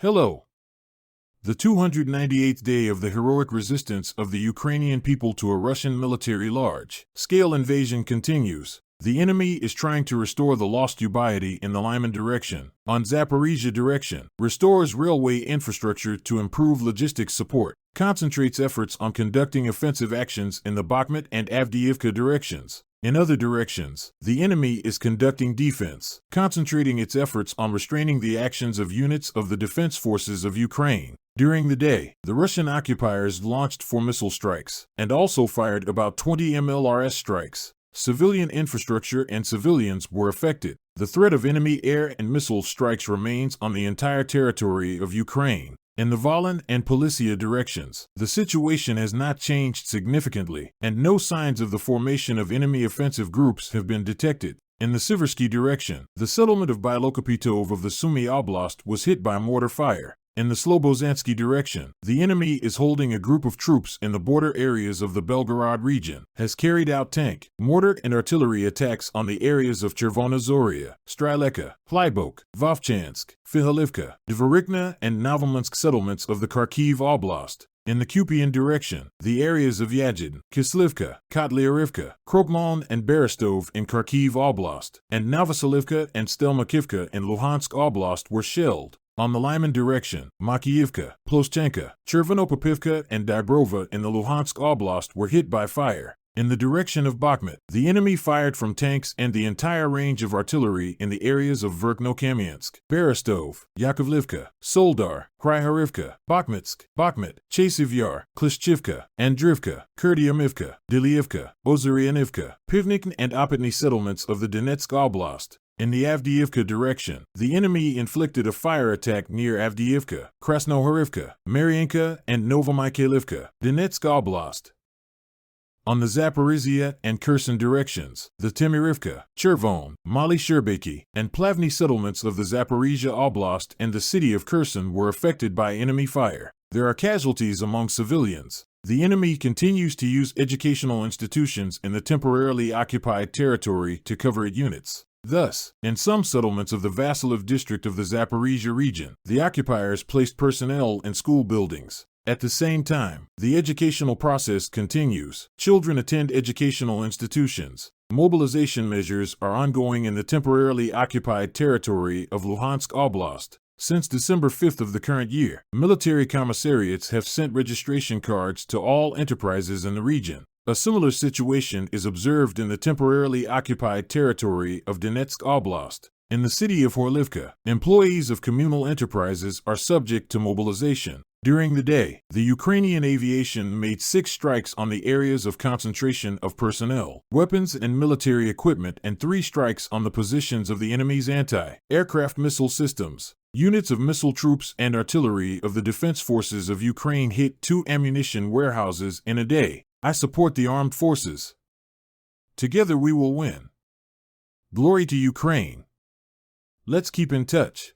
Hello. The 298th day of the heroic resistance of the Ukrainian people to a Russian military large-scale invasion continues. The enemy is trying to restore the lost Ubiety in the Lyman direction. On Zaporizhia direction, restores railway infrastructure to improve logistics support, concentrates efforts on conducting offensive actions in the Bakhmut and Avdiivka directions. In other directions, the enemy is conducting defense, concentrating its efforts on restraining the actions of units of the defense forces of Ukraine. During the day, the Russian occupiers launched 4 missile strikes, and also fired about 20 MLRS strikes. Civilian infrastructure and civilians were affected. The threat of enemy air and missile strikes remains on the entire territory of Ukraine. In the Volyn and Policia directions, the situation has not changed significantly, and no signs of the formation of enemy offensive groups have been detected. In the Siversky direction, the settlement of Bilokopitov of the Sumy Oblast was hit by mortar fire. In the Slobozansky direction, the enemy is holding a group of troops in the border areas of the Belgorod region, has carried out tank, mortar and artillery attacks on the areas of Chervona Zoria, Streleka, Plybok, Vovchansk, Fihalivka, Dvorikna and Novominsk settlements of the Kharkiv Oblast. In the Kupian direction, the areas of Yajin, Kislivka, Kotlyarivka, Krokmaln and Berestov in Kharkiv Oblast, and Novoselivka and Stelmakivka in Luhansk Oblast were shelled. On the Lyman direction, Makiivka, Ploschenka, Chervonopopivka and Dabrova in the Luhansk Oblast were hit by fire. In the direction of Bakhmut, the enemy fired from tanks and the entire range of artillery in the areas of Verkhnokamiansk, Berestov, Yakovlivka, Soldar, Kryharivka, Bakhmutsk, Bakhmut, Chasivyar, Klishchivka, Andrivka, Kurdyamivka, Diliivka, Ozaryanivka, Pivnik and Opatny settlements of the Donetsk Oblast. In the Avdiivka direction, the enemy inflicted a fire attack near Avdiivka, Krasnohorivka, Mariinka, and Novomykhailivka, Donetsk Oblast. On the Zaporizhia and Kherson directions, the Temirivka, Chervon, Mali Sherbeki, and Plavny settlements of the Zaporizhia Oblast and the city of Kherson were affected by enemy fire. There are casualties among civilians. The enemy continues to use educational institutions in the temporarily occupied territory to cover its units. Thus, in some settlements of the Vasilev district of the Zaporizhia region, the occupiers placed personnel in school buildings. At the same time, the educational process continues. Children attend educational institutions. Mobilization measures are ongoing in the temporarily occupied territory of Luhansk Oblast. Since December 5th of the current year, military commissariats have sent registration cards to all enterprises in the region. A similar situation is observed in the temporarily occupied territory of Donetsk Oblast. In the city of Horlivka, employees of communal enterprises are subject to mobilization. During the day, the Ukrainian aviation made 6 strikes on the areas of concentration of personnel, weapons and military equipment and 3 strikes on the positions of the enemy's anti-aircraft missile systems. Units of missile troops and artillery of the defense forces of Ukraine hit 2 ammunition warehouses in a day. I support the armed forces. Together we will win. Glory to Ukraine. Let's keep in touch.